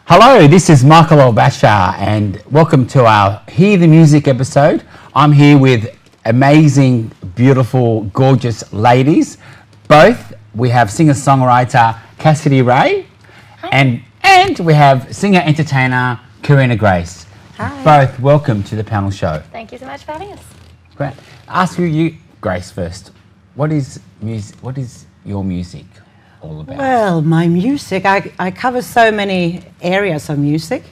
Hello, this is Michael El-Bacha and welcome to our Hear the Music episode. I'm here with amazing, beautiful, gorgeous ladies. Both, we have singer-songwriter Cassidy-Rae and we have singer-entertainer Carina Grace. Hi. Both, welcome to the panel show. Thank you so much for having us. Great. Ask you, Grace, first. What is your music all about? Well, my music, I cover so many areas of music,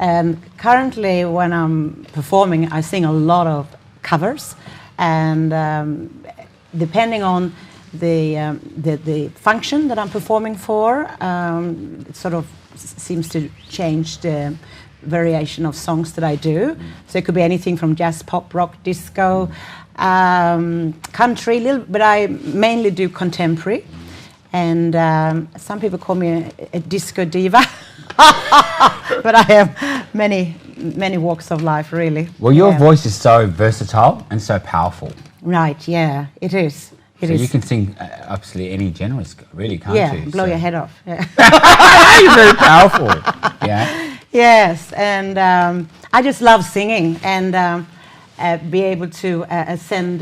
and currently when I'm performing I sing a lot of covers, and depending on the function that I'm performing for, it sort of seems to change the variation of songs that I do. So it could be anything from jazz, pop, rock, disco, country, but I mainly do contemporary. And some people call me a disco diva, but I have many walks of life, really. Well, your voice is so versatile and so powerful. Right, yeah, it is. So you can sing absolutely any genre, really, can't you? Yeah, blow your head off. Yeah. You're very powerful. Yeah. Yes, and I just love singing and be able to send,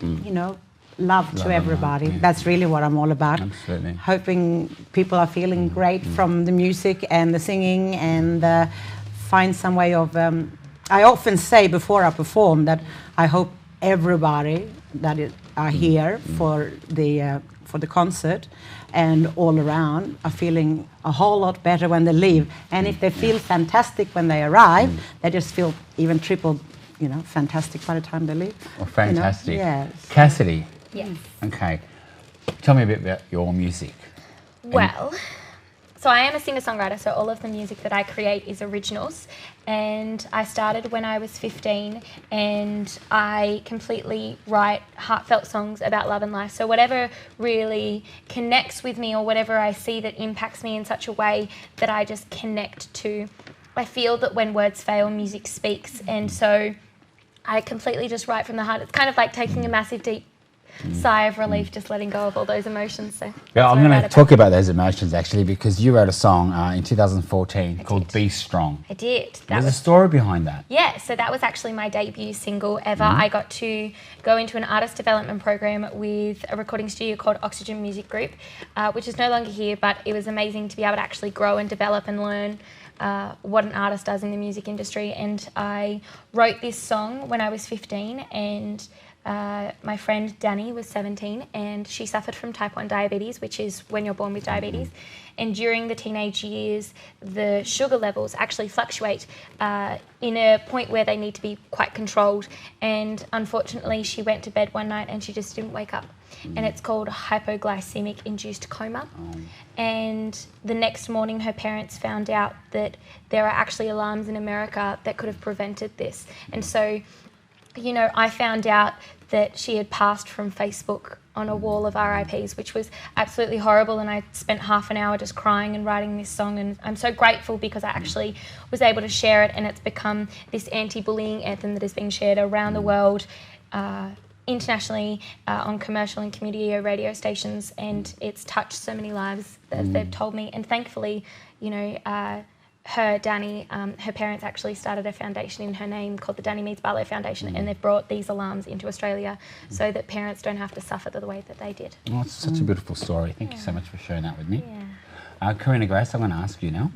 you know, love to everybody. Yeah. That's really what I'm all about. Absolutely. Hoping people are feeling great from the music and the singing, and find some way of. I often say before I perform that I hope everybody that are here for the concert and all around are feeling a whole lot better when they leave. And if they feel fantastic when they arrive, they just feel even triple, you know, fantastic by the time they leave. Well, fantastic. You know? Yes. Cassidy. Yes. Okay. Tell me a bit about your music. Well, so I am a singer-songwriter, so all of the music that I create is originals. And I started when I was 15, and I completely write heartfelt songs about love and life. So whatever really connects with me, or whatever I see that impacts me in such a way that I just connect to. I feel that when words fail, music speaks. And so I completely just write from the heart. It's kind of like taking a massive, deep sigh of relief, just letting go of all those emotions. So yeah, I'm going to talk about those emotions actually, because you wrote a song in 2014 called Be Strong. I did. There's a story behind that. Yeah, so that was actually my debut single ever. I got to go into an artist development program with a recording studio called Oxygen Music Group, which is no longer here, but it was amazing to be able to actually grow and develop and learn what an artist does in the music industry. And I wrote this song when I was 15, and my friend Danny was 17, and she suffered from type 1 diabetes, which is when you're born with diabetes. And during the teenage years, the sugar levels actually fluctuate in a point where they need to be quite controlled. And unfortunately, she went to bed one night and she just didn't wake up. And it's called hypoglycemic induced coma. And the next morning, her parents found out that there are actually alarms in America that could have prevented this. And so, you know, I found out that she had passed from Facebook on a wall of RIPs, which was absolutely horrible, and I spent half an hour just crying and writing this song, and I'm so grateful because I actually was able to share it, and it's become this anti-bullying anthem that is being shared around the world, internationally, on commercial and community radio stations, and it's touched so many lives that they've told me. And thankfully, you know, Danny, her parents actually started a foundation in her name called the Danny Meads Barlow Foundation, and they've brought these alarms into Australia so that parents don't have to suffer the way that they did. Oh, it's such a beautiful story. Thank you so much for sharing that with me. Yeah. Carina Grace, I'm going to ask you now.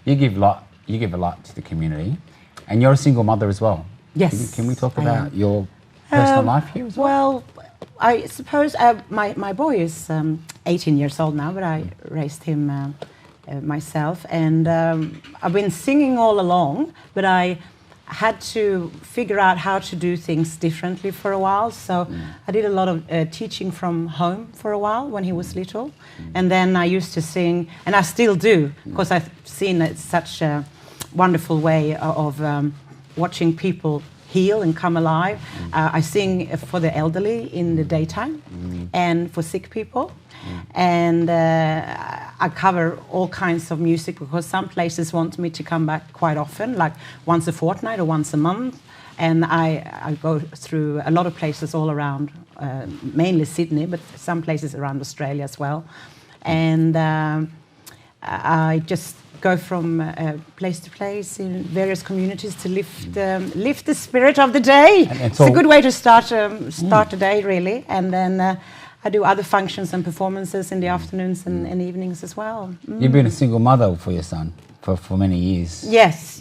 You give a lot to the community, and you're a single mother as well. Yes. Can we talk about your personal life here as well? Well, I suppose my boy is 18 years old now, but I raised him myself, and I've been singing all along, but I had to figure out how to do things differently for a while. So I did a lot of teaching from home for a while when he was little, and then I used to sing, and I still do, because I've seen it's such a wonderful way of watching people heal and come alive. I sing for the elderly in the daytime and for sick people. And I cover all kinds of music because some places want me to come back quite often, like once a fortnight or once a month. And I go through a lot of places all around, mainly Sydney, but some places around Australia as well. and I just go from place to place in various communities to lift the spirit of the day. It's a good way to start the day, really. And then I do other functions and performances in the afternoons and evenings as well. You've been a single mother for your son for many years. Yes.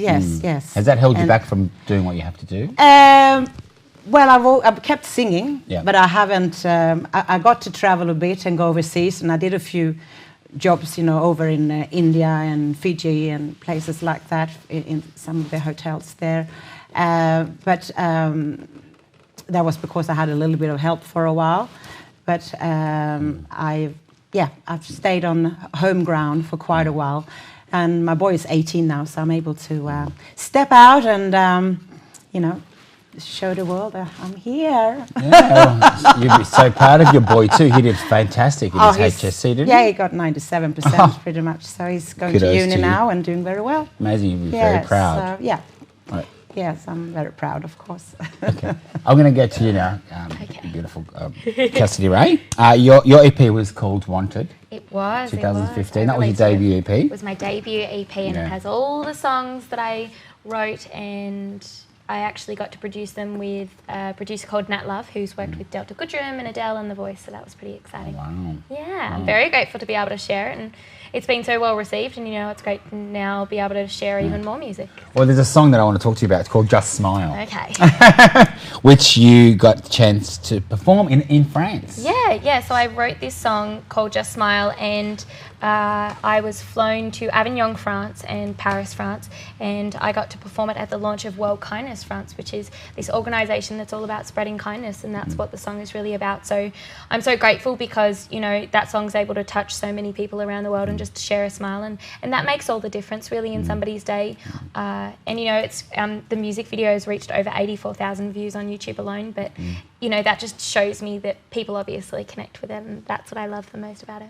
Has that held you back from doing what you have to do? Well, I've kept singing, Yeah. but I haven't. I got to travel a bit and go overseas, and I did a few jobs, over in India and Fiji and places like that in some of the hotels there. But that was because I had a little bit of help for a while. But I've stayed on home ground for quite a while, and my boy is 18 now, so I'm able to step out and show the world that I'm here. Yeah, you'd be so proud of your boy too. He did fantastic in his HSC, didn't he? Yeah, he got 97% pretty much. So he's going to uni now and doing very well. Amazing, you'd be very proud. Yeah. Right. Yes, I'm very proud, of course. Okay. I'm going to get to you now, beautiful Cassidy-Rae. Your EP was called Wanted. It was. 2015. That was your debut EP. It was my debut EP, and it has all the songs that I wrote, and I actually got to produce them with a producer called Nat Love, who's worked with Delta Goodrem and Adele on The Voice, so that was pretty exciting. Oh, wow. Yeah, I'm very grateful to be able to share it, and it's been so well received, and it's great to now be able to share even more music. Well, there's a song that I want to talk to you about. It's called Just Smile. Okay. Which you got the chance to perform in France. Yeah. So I wrote this song called Just Smile, and I was flown to Avignon, France and Paris, France, and I got to perform it at the launch of World Kindness France, which is this organisation that's all about spreading kindness, and that's what the song is really about. So I'm so grateful because, that song's able to touch so many people around the world and just share a smile, and that makes all the difference really in somebody's day. And it's the music video has reached over 84,000 views on YouTube alone, but that just shows me that people obviously connect with it, and that's what I love the most about it.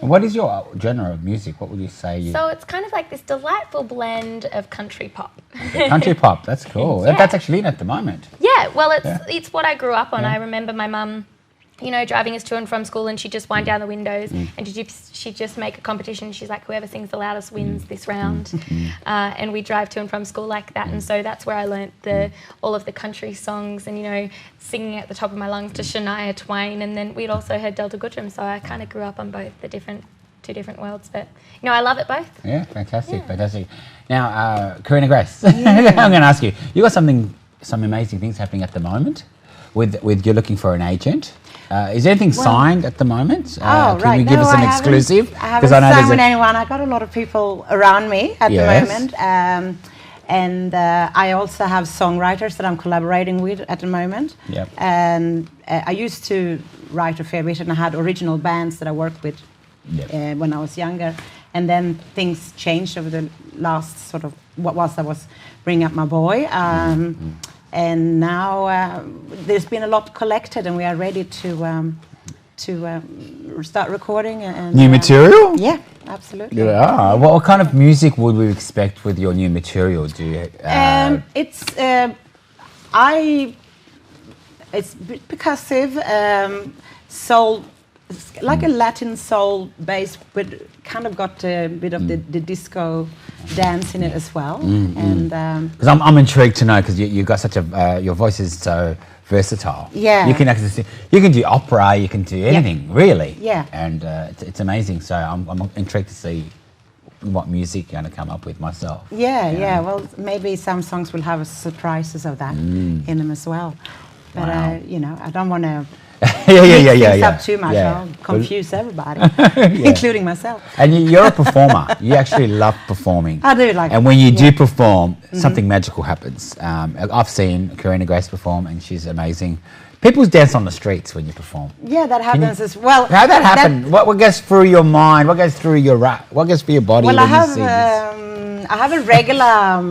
And what is your genre of music? What would you say? So it's kind of like this delightful blend of country pop. Okay, country pop, that's cool. Yeah. That's actually in at the moment. Yeah, well, it's what I grew up on. I remember my mum, driving us to and from school, and she'd just wind down the windows and she'd just make a competition. She's like, whoever sings the loudest wins this round. And we'd drive to and from school like that. And so that's where I learnt all of the country songs and, singing at the top of my lungs to Shania Twain. And then we'd also heard Delta Goodrem. So I kind of grew up on both the two different worlds. But, I love it both. Yeah, fantastic. Now, Carina Grace, I'm going to ask you, you got some amazing things happening at the moment with you're looking for an agent. Is there anything signed at the moment? Can you give us an exclusive? I haven't signed with anyone. I got a lot of people around me at the moment. And I also have songwriters that I'm collaborating with at the moment. Yep. And I used to write a fair bit, and I had original bands that I worked with when I was younger. And then things changed over the last I was bringing up my boy. And now there's been a lot collected, and we are ready to start recording. And new material? Yeah, absolutely. Yeah. What kind of music would we expect with your new material? Do you? It's percussive, soul. It's like a Latin soul base, but kind of got a bit of the disco dance in it as well. And because I'm intrigued to know, because you got such a your voice is so versatile. Yeah. You can actually you can do opera, you can do anything really. Yeah. And it's amazing. So I'm intrigued to see what music you're going to come up with myself. Yeah. Well, maybe some songs will have surprises of that in them as well. But I don't want to. Up too much. I'll confuse everybody, including myself. And you're a performer. You actually love performing. I do like. And when you do perform, something magical happens. I've seen Carina Grace perform, and she's amazing. People dance on the streets when you perform. Yeah, that happens as well. How'd that happen? What goes through your mind? What goes through your what goes through your body when you see this? I have a regular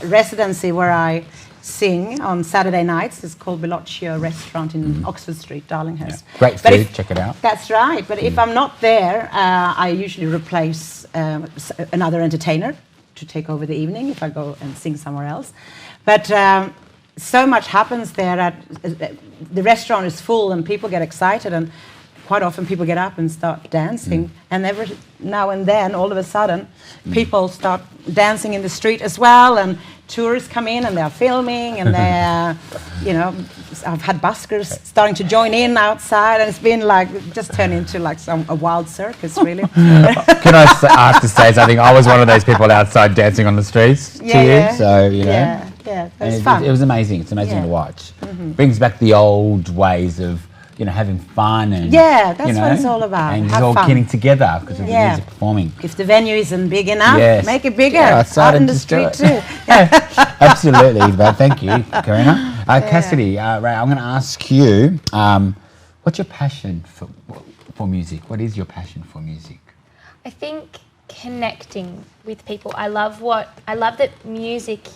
residency where I sing on Saturday nights. It's called Bellocchio Restaurant in Oxford Street, Darlinghurst. Yeah. Great food, check it out. That's right. But if I'm not there, I usually replace another entertainer to take over the evening if I go and sing somewhere else. But so much happens there that the restaurant is full and people get excited, and quite often people get up and start dancing, and every now and then, all of a sudden, people start dancing in the street as well, and tourists come in and they're filming, and they're, you know, I've had buskers starting to join in outside, and it's been like, just turned into like a wild circus, really. Can I have to say something? I was one of those people outside dancing on the streets to you, so, you know. Yeah, it was fun. It was amazing. It's amazing to watch. Brings back the old ways of, you know, having fun and that's you know, what it's all about. and Have just all fun. getting together because of the music performing. If the venue isn't big enough, make it bigger. Outside out in and the just do street it. too. Absolutely, but thank you, Carina. Cassidy, Ray, I'm going to ask you, what's your passion for music? What is your passion for music? I think connecting with people. I love that music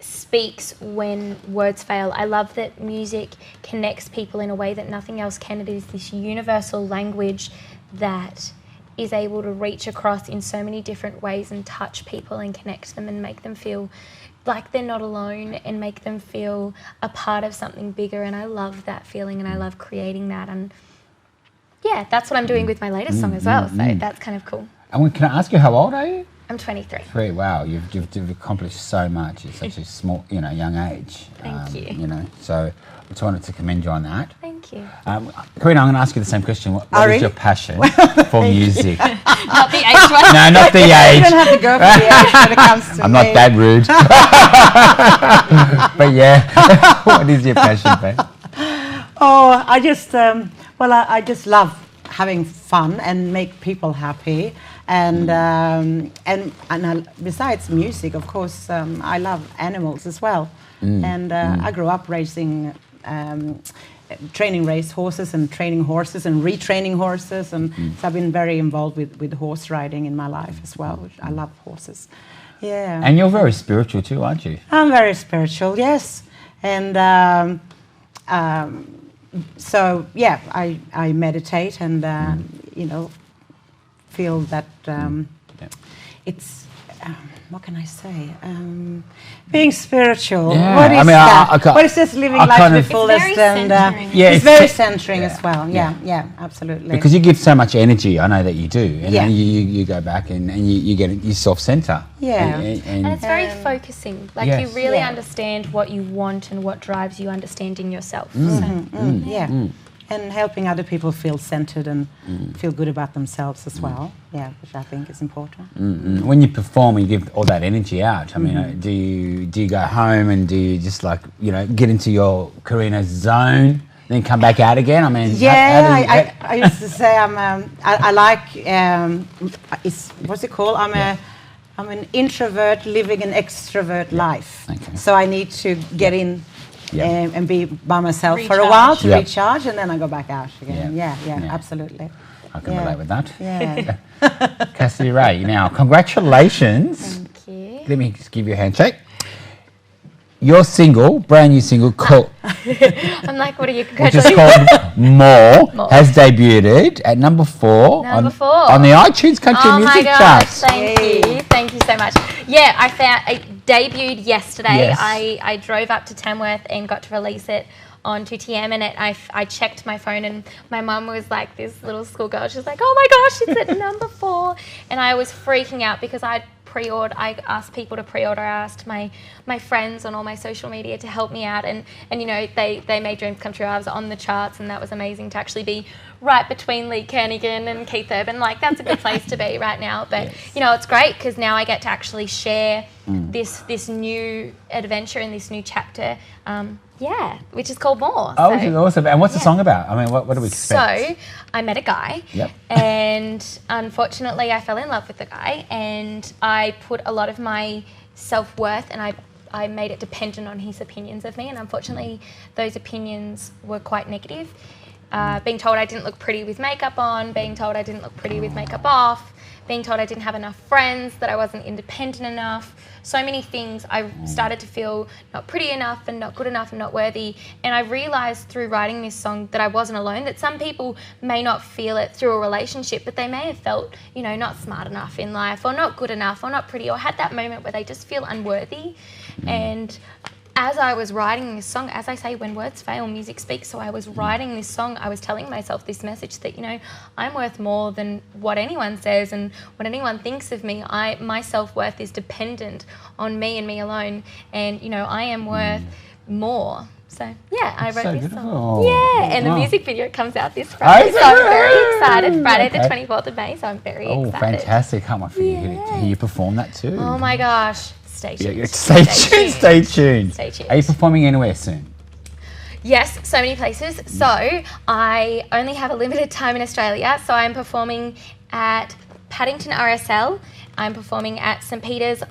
speaks when words fail. I love that music connects people in a way that nothing else can. It is this universal language that is able to reach across in so many different ways and touch people and connect them and make them feel like they're not alone and make them feel a part of something bigger. And I love that feeling, and I love creating that. And yeah, that's what I'm doing with my latest song as well. So that's kind of cool. And can I ask you, how old are you? I'm 23. Great, wow, you've accomplished so much at such a small, you know, young age. Thank you. You know, so I just wanted to commend you on that. Thank you. Carina, I'm going to ask you the same question. What is your passion for music? Not the age one. No, not the age. You don't have to go for the age when it comes to I'm me. not that rude. But yeah, what is your passion, babe? Oh, I just, I just love having fun and make people happy. And besides music, of course, I love animals as well. And I grew up racing, training race horses and training horses and retraining horses. And so I've been very involved with horse riding in my life as well, which I love horses. Yeah. And you're very spiritual too, aren't you? I'm very spiritual, yes. And so, yeah, I meditate and, you know, feel that it's, what can I say? Being spiritual. Yeah. What is I mean, that? What is just living life to the fullest? It's very centering. It's very centering as well. Yeah, absolutely. Because you give so much energy, I know that you do, and then you go back and you self-center. Yeah. And it's very focusing. Like you really understand what you want and what drives you understanding yourself. And helping other people feel centered and feel good about themselves as well. Yeah, which I think is important. When you perform, you give all that energy out. I mean, do you go home and do you just like, you know, get into your Carina zone, then come back out again? I mean, I used to say I like what's it called? I'm an introvert living an extrovert life. Okay. So I need to get in. And be by myself for a while to recharge, and then I go back out again. Yeah, absolutely. I can relate with that. Yeah. Cassidy-Rae, now, congratulations. Thank you. Let me just give you a handshake. Your single, brand new single, called... I'm like, what are you which is congratulating? called More, has debuted at number 4 on the iTunes Country Music Charts. Thank you. Thank you so much. Yeah, I found it debuted yesterday. Yes. I drove up to Tamworth and got to release it on 2TM, and I checked my phone, and my mum was like this little schoolgirl. She's like, oh my gosh, it's at number 4. And I was freaking out because I asked people to pre-order. I asked my friends on all my social media to help me out, and you know, they made dreams come true. I was on the charts, and that was amazing to actually be right between Lee Kernaghan and Keith Urban. Like, that's a good place to be right now. But you know, it's great because now I get to actually share this new adventure and this new chapter. Which is called More. Oh, which is awesome. And what's the song about? I mean, what do we expect? So, I met a guy, and unfortunately I fell in love with the guy, and I put a lot of my self-worth and I made it dependent on his opinions of me, and unfortunately those opinions were quite negative. Being told I didn't look pretty with makeup on, being told I didn't look pretty with makeup off, being told I didn't have enough friends, that I wasn't independent enough. So many things. I started to feel not pretty enough and not good enough and not worthy. And I realised through writing this song that I wasn't alone, that some people may not feel it through a relationship, but they may have felt, you know, not smart enough in life, or not good enough, or not pretty, or had that moment where they just feel unworthy. And as I was writing this song, as I say, when words fail, music speaks. So I was writing this song, I was telling myself this message that, you know, I'm worth more than what anyone says and what anyone thinks of me. My self-worth is dependent on me and me alone. And, you know, I am worth more. So, yeah, I wrote this song. Yeah, and the music video comes out this Friday, so I'm very excited. Friday the 24th of May, so I'm very excited. Oh, fantastic. Can't wait for you to hear you perform that too. Oh, my gosh. Stay tuned. Yeah, stay tuned. Stay tuned. Are you performing anywhere soon? Yes, so many places. So I only have a limited time in Australia. So I'm performing at Paddington RSL. I'm performing at St. Peter's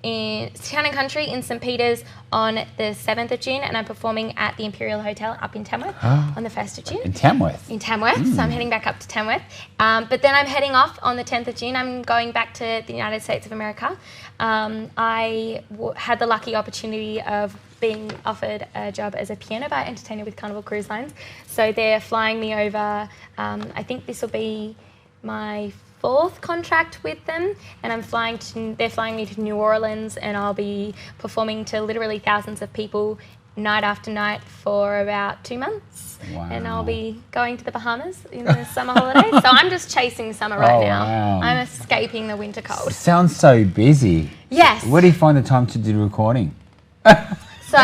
in Town and Country in St. Peter's on the 7th of June, and I'm performing at the Imperial Hotel up in Tamworth on the 1st of June. In Tamworth? In Tamworth, so I'm heading back up to Tamworth. But then I'm heading off on the 10th of June. I'm going back to the United States of America. I had the lucky opportunity of being offered a job as a piano bar entertainer with Carnival Cruise Lines. So they're flying me over, I think this will be my 4th contract with them, and they're flying me to New Orleans, and I'll be performing to literally thousands of people night after night for about 2 months. Wow. And I'll be going to the Bahamas in the summer holidays. So I'm just chasing summer right now. Wow. I'm escaping the winter cold. Sounds so busy. Yes. Where do you find the time to do recording? So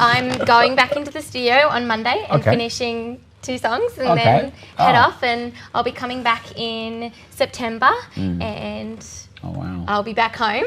I'm going back into the studio on Monday and finishing 2 songs, and then head off, and I'll be coming back in September, and I'll be back home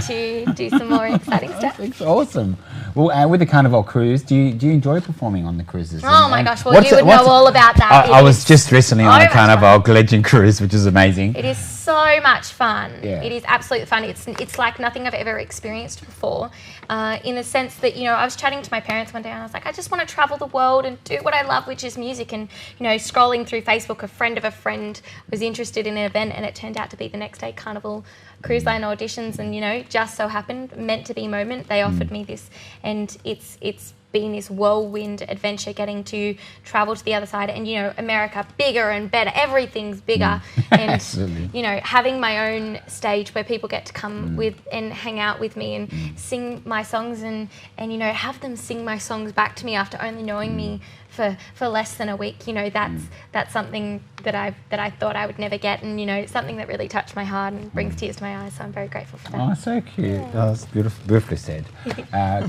to do some more exciting stuff. That's awesome. Well, with the Carnival cruise, do you enjoy performing on the cruises? Oh my gosh, well you would know all about that. I was just recently on a Carnival Legend cruise, which is amazing. It is so much fun. Yeah. It is absolutely fun. It's like nothing I've ever experienced before, in the sense that, you know, I was chatting to my parents one day and I was like, I just want to travel the world and do what I love, which is music. And, you know, scrolling through Facebook, a friend of a friend was interested in an event, and it turned out to be the next day Carnival Cruise Line auditions, and, you know, just so happened, meant to be moment, they offered me this, and it's been this whirlwind adventure getting to travel to the other side, and, you know, America, bigger and better, everything's bigger, and Absolutely. you know, having my own stage where people get to come with and hang out with me and sing my songs, and you know, have them sing my songs back to me after only knowing me for less than a week. You know, that's something that I thought I would never get, and, you know, something that really touched my heart and brings tears to my eyes, so I'm very grateful for that. Oh, so cute. Yeah. Oh, that's beautifully said.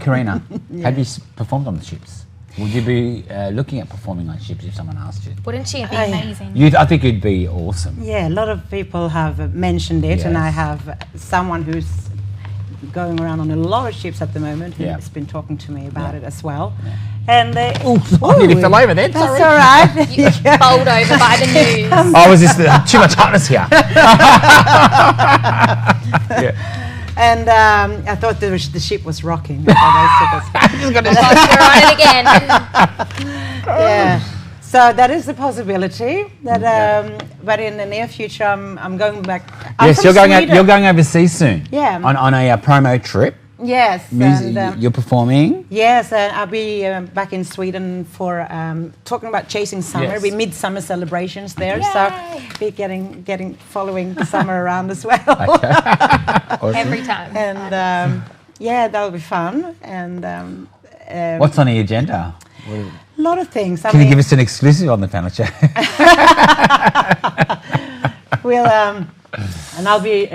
Carina, have you performed on the ships? Would you be looking at performing on ships if someone asked you? Wouldn't you? It'd be amazing. I think it'd be awesome. Yeah, a lot of people have mentioned it, and I have someone who's going around on a lot of ships at the moment who's been talking to me about it as well. Yeah. And they... I nearly fell over there. That's all right. You bowled over by the news. Oh, was this too much hotness here? And I thought the ship was rocking. I You're on it again. Yeah. So that is a possibility. That, but in the near future, I'm going back. Yes, you're going overseas soon. Yeah. On a promo trip. Yes. You're performing. Yes, I'll be back in Sweden for talking about chasing summer. Yes. It'll be midsummer celebrations there, Yay. so be following the summer around as well. Awesome. Every time. And yeah, that'll be fun. And what's on the agenda? a lot of things. Can you give us an exclusive on the panel chat? We'll and I'll be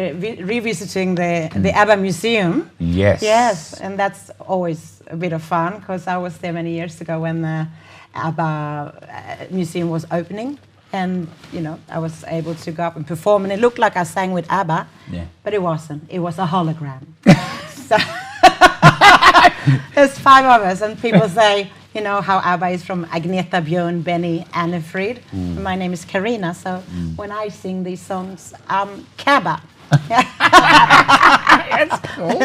revisiting the ABBA Museum. Yes. Yes, and that's always a bit of fun because I was there many years ago when the ABBA Museum was opening, and, you know, I was able to go up and perform, and it looked like I sang with ABBA, but it wasn't. It was a hologram. So there's 5 of us, and people say, you know, how ABBA is from Agneta, Björn, Benny, Anne-Frid. My name is Carina, so when I sing these songs, I'm Cabba. That's cool.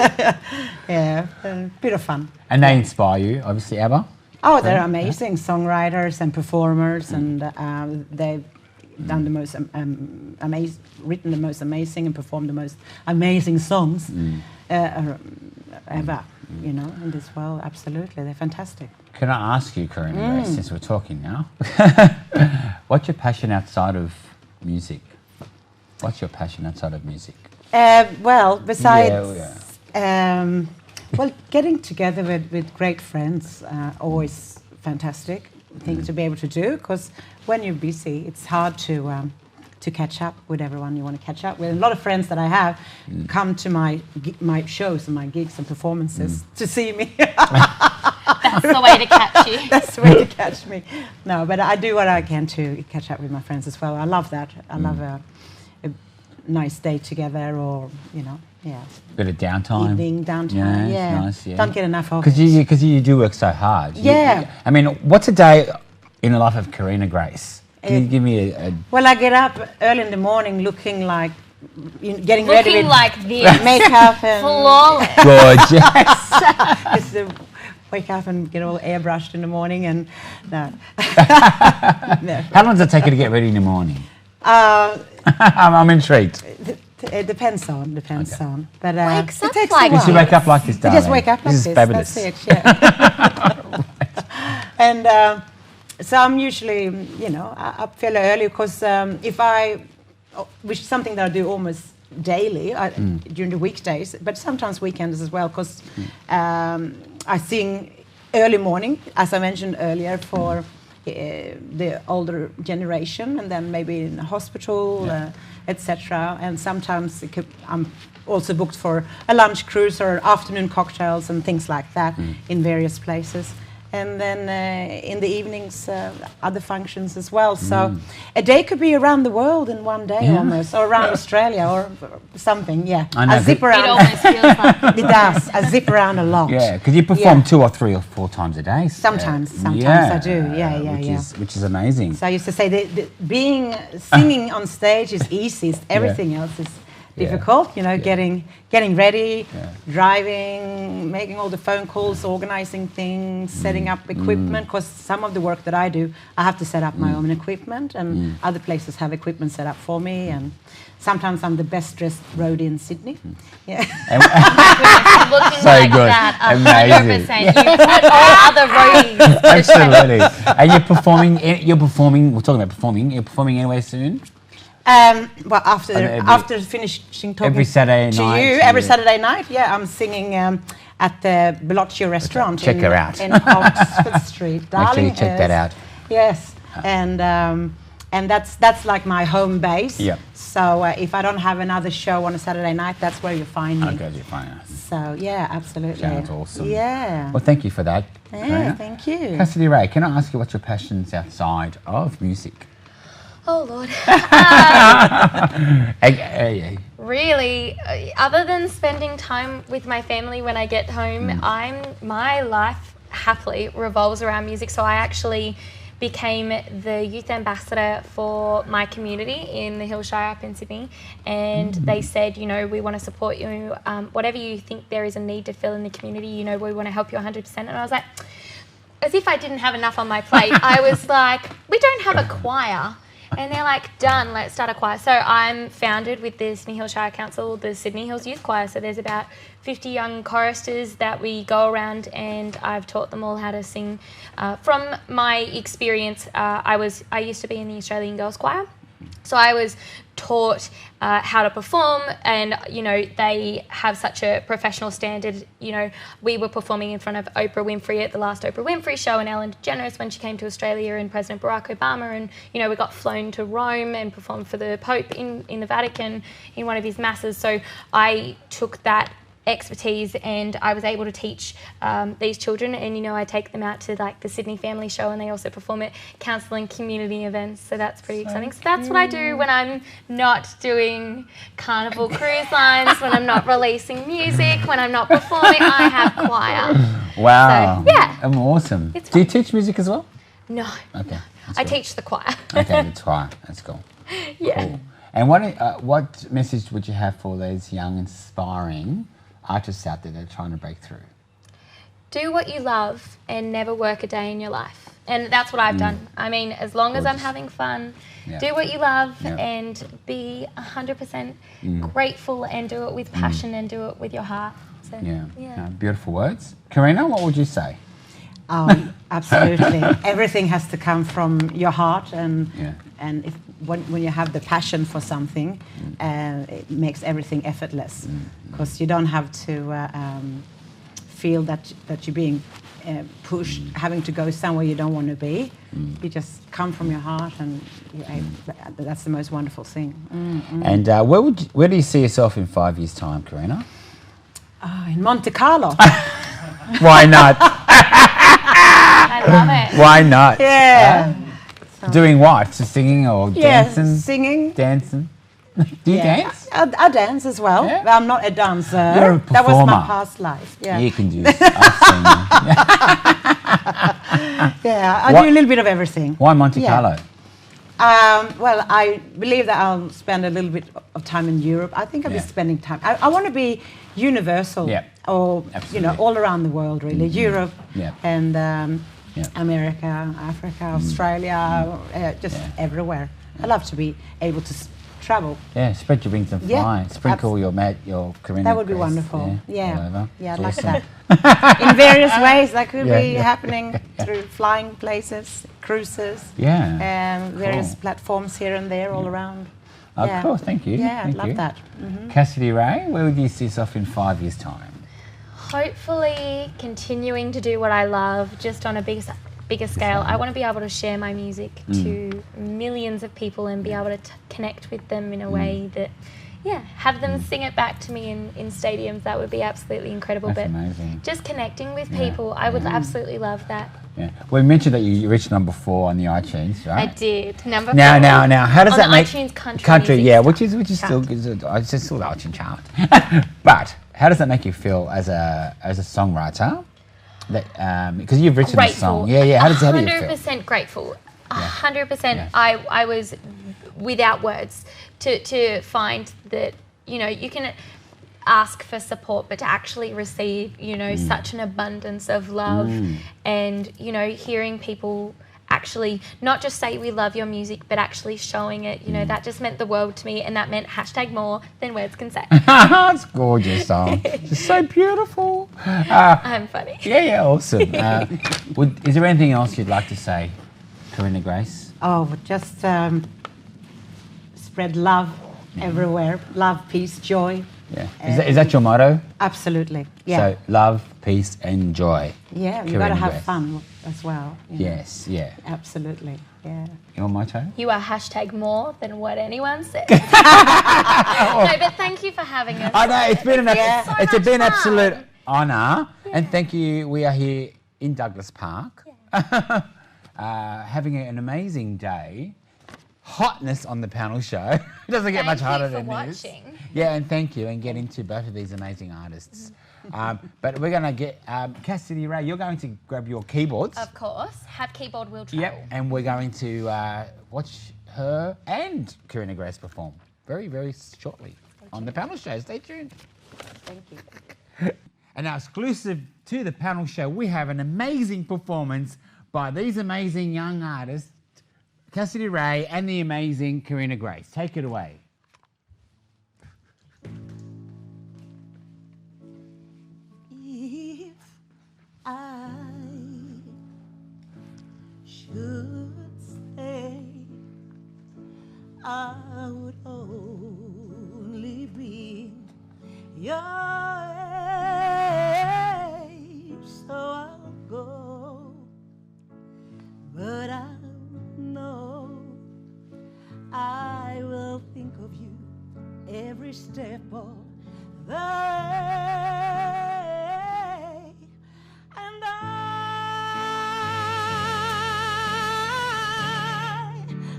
Yeah, a bit of fun. And they inspire you, obviously, ABBA? Oh, they're amazing songwriters and performers, and they've done the most written the most amazing and performed the most amazing songs ever. You know, in this world, absolutely, they're fantastic. Can I ask you, Carina, since we're talking now, what's your passion outside of music? What's your passion outside of music? Well, besides Well, getting together with great friends, always fantastic thing to be able to do, because when you're busy, it's hard to catch up with everyone you want to catch up with. And a lot of friends that I have come to my shows and my gigs and performances to see me. That's the way to catch you. That's the way to catch me. No, but I do what I can to catch up with my friends as well. I love that. I love a nice day together, or Bit of downtime. evening downtime. Yeah, it's nice, yeah. Don't get enough of it. Because you do work so hard. Yeah. I mean, what's a day in the life of Carina Grace? Can you give me a Well, I get up early in the morning looking like, getting ready Looking with like this. makeup and Flawless. gorgeous? just to wake up and get all airbrushed in the morning and no. No. How long does it take you to get ready in the morning? I'm intrigued. It depends on. But Wakes it up takes like a Did you while. wake up like this, You darling? just wake up like This this. is fabulous. That's it. Yeah. And so I'm usually, up fairly early because which is something that I do almost daily during the weekdays, but sometimes weekends as well, because I sing early morning, as I mentioned earlier, for the older generation, and then maybe in a hospital, etc. And sometimes I'm also booked for a lunch cruise or afternoon cocktails and things like that in various places. And then in the evenings, other functions as well. So a day could be around the world in one day almost, or around Australia or something, I zip It around. almost feels like It does. I zip around a lot. Yeah, because you perform 2 or 3 or 4 times a day. Sometimes I do. Which is amazing. So I used to say singing on stage is easy. Everything else is difficult. Getting ready, driving, making all the phone calls, organizing things, setting up equipment. Because some of the work that I do, I have to set up my own equipment, and other places have equipment set up for me. And sometimes I'm the best dressed roadie in Sydney. Yeah. looking So like good. that. Amazing. 100%. You put all other roadies to shame. Absolutely. And you're performing. We're talking about performing. You're performing anywhere soon. Well, after finishing talking every Saturday to night, you, every Saturday night, I'm singing at the Bellocchio restaurant Check her out. in Oxford Street. Make sure you Darling check that out. Yes, and that's like my home base. Yeah. So if I don't have another show on a Saturday night, that's where you find me. Okay, you're fine. So yeah, absolutely. Sounds awesome. Yeah. Well, thank you for that. Yeah, Carina. thank you. Cassidy-Rae, can I ask you what's your passions outside of music? Oh, Lord. Really, other than spending time with my family when I get home, my life happily revolves around music. So I actually became the youth ambassador for my community in the Hillshire up in Sydney, and they said, we want to support you, whatever you think there is a need to fill in the community, we want to help you 100%. And I was like, as if I didn't have enough on my plate, I was like, we don't have a choir. And they're like, done, let's start a choir. So I'm founded with the Sydney Hills Shire Council, the Sydney Hills Youth Choir. So there's about 50 young choristers that we go around, and I've taught them all how to sing. From my experience, I used to be in the Australian Girls Choir. So I was taught how to perform, and they have such a professional standard. We were performing in front of Oprah Winfrey at the last Oprah Winfrey show, and Ellen DeGeneres when she came to Australia, and President Barack Obama, and we got flown to Rome and performed for the Pope in the Vatican in one of his masses. So I took that expertise and I was able to teach these children, and I take them out to like the Sydney Family Show, and they also perform at council and community events, so that's pretty exciting. So that's what I do when I'm not doing Carnival Cruise Lines, when I'm not releasing music, when I'm not performing. I have choir. Wow. So, yeah. I'm awesome. It's Do you teach music as well? No. Okay. I teach the choir. Okay, the choir. That's cool. Yeah. Cool. And what message would you have for those young, inspiring artists out there that are trying to break through? Do what you love and never work a day in your life. And that's what I've done. I mean, as long as I'm having fun, do what you love and be 100% grateful, and do it with passion and do it with your heart. So, beautiful words. Carina, what would you say? Absolutely. Everything has to come from your heart, and when you have the passion for something, it makes everything effortless, because you don't have to feel that you're being pushed, having to go somewhere you don't want to be. You just come from your heart, and that's the most wonderful thing. And where do you see yourself in 5 years' time, Carina? Oh, in Monte Carlo. Why not? I love it. Why not? Yeah. Doing what? Just singing or dancing? Singing. Dancing. Do you dance? I dance as well. Yeah. I'm not a dancer. You're a That was my performer. past life. Yeah. You can do this. I've seen you. Yeah, I What- do a little bit of everything. Why Monte Yeah. Carlo? Well, I believe that I'll spend a little bit of time in Europe. I think I'll be spending time. I want to be universal, Yeah. or Absolutely. all around the world, really. Europe Yeah. and Yeah. America, Africa, Australia, just everywhere. I love to be able to travel. Yeah, spread your wings and Yeah, fly. Sprinkle your Carina. That would be crest, wonderful. all Yeah, over. yeah, I'd It's like awesome. that. In various ways, that could Yeah, be yeah. happening through flying places, cruises, Yeah. and various Cool. platforms here and there, all around. Oh, Yeah. cool. Thank you. Yeah, Thank I'd love you. that. Cassidy-Rae, where would you see yourself in 5 years' time? Hopefully continuing to do what I love, just on a bigger scale. I want to be able to share my music to millions of people and be able to connect with them in a way that, have them sing it back to me in stadiums. That would be absolutely incredible. That's but amazing. just connecting with people, I would absolutely love that. Yeah. Well, you mentioned that you reached number 4 on the iTunes, right? I did. Number Now, 4. now, how does on that the make iTunes country music yeah, chart. which is still good. It's just still the iTunes chart. But how does that make you feel as a songwriter? That because you've written the song, yeah. How do you feel? 100% grateful. 100%. Yeah. I was without words to find that you can ask for support, but to actually receive such an abundance of love, and hearing people actually not just say we love your music, but actually showing it, that just meant the world to me, and that meant #more than words can say. It's gorgeous song. It's so beautiful. I'm funny. Yeah, awesome. Is there anything else you'd like to say, Carina Grace? Oh, just spread love everywhere. Love, peace, joy. Yeah. Is that your motto? Absolutely. Yeah. So love, peace, and joy. Yeah, you've got Carina to have Grace. fun as well. Yes, yeah. Absolutely. Yeah. Your motto? You are #more than what anyone says. No, but thank you for having us. I know it's been an so it's much been fun. absolute honour, and thank you. We are here in Douglas Park, having an amazing day. Hotness on the panel show. It doesn't get much hotter than this. Watching. Yeah, and thank you, and get into both of these amazing artists. But we're going to get Cassidy-Rae. You're going to grab your keyboards. Of course. Have keyboard will travel. Yep, and we're going to watch her and Carina Grace perform very, very shortly on the panel show. Stay tuned. Thank you. And now, exclusive to the panel show, we have an amazing performance by these amazing young artists, Cassidy-Rae and the amazing Carina Grace. Take it away. If I should stay, I would only be your age, so I'll go. But I know I will think of you every step of the way, and I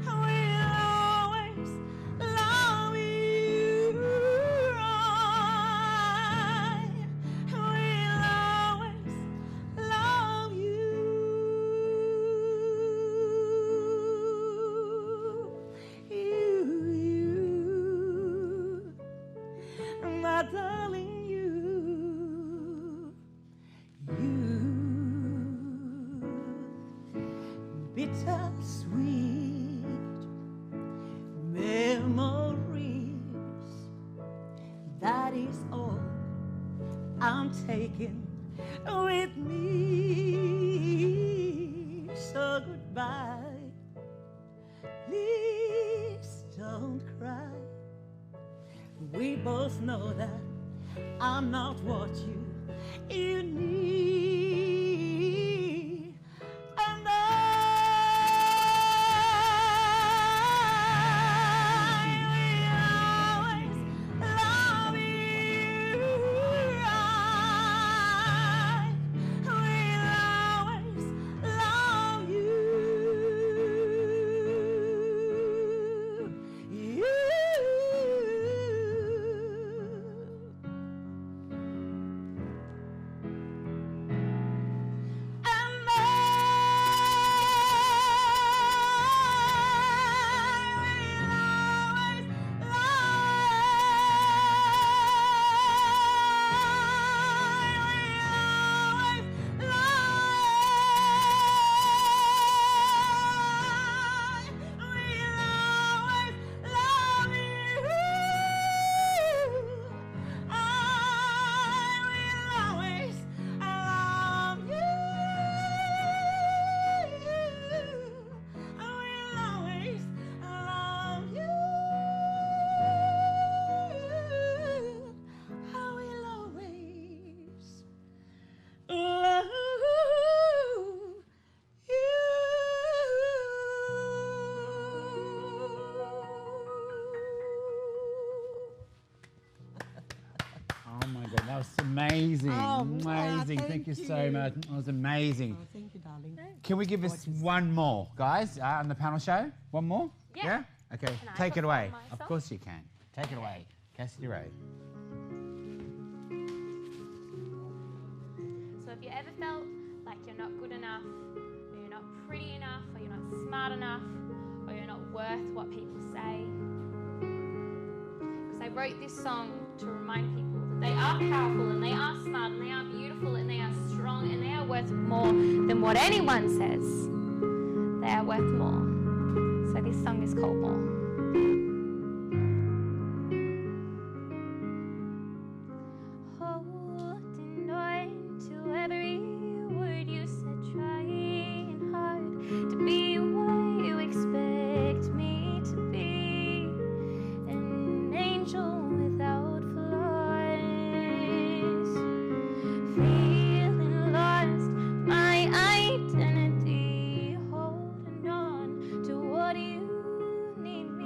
will always love you. I will always love you. My darling, you, bittersweet memories. That is all I'm taking with me. So goodbye. Please don't cry. We both know that I'm not what you you need, and I will always love you. I will always love you. And Oh my God, that was amazing. Amazing. Thank you so much. That was amazing. Oh, thank you, darling. Can we give us one more, guys, on the panel show? One more? Yeah. Okay, Can I take it away. perform my Of song? course you can. Take it away. Cassidy-Rae. So if you ever felt like you're not good enough, or you're not pretty enough, or you're not smart enough, or you're not worth what people say, because I wrote this song to remind people that they are powerful, and they are smart, and they are beautiful, and they are strong, and they are worth more than what anyone says. They are worth more. So this song is called More. Holding on to every word you said, trying hard to be what you expect me to be, an angel without flaws, feeling lost, my identity, holding on to what you need me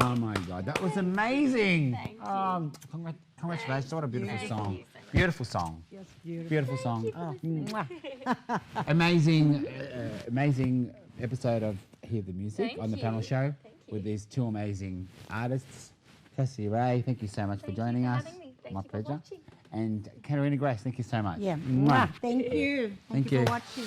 Oh my God, that was amazing. Thank you. Congratulations, what a beautiful Thank song. you so much. Beautiful song. Yes, beautiful. Beautiful song. Oh, mwah. Amazing episode of Hear the Music Thank on the you. panel show Thank you. with these two amazing artists. Cassidy-Rae, thank you so much for Thank you joining for us. having me. Thank My you for pleasure. watching. And Carina Grace, thank you so much. Yeah. Mwah. Thank you. Thank you you. for watching.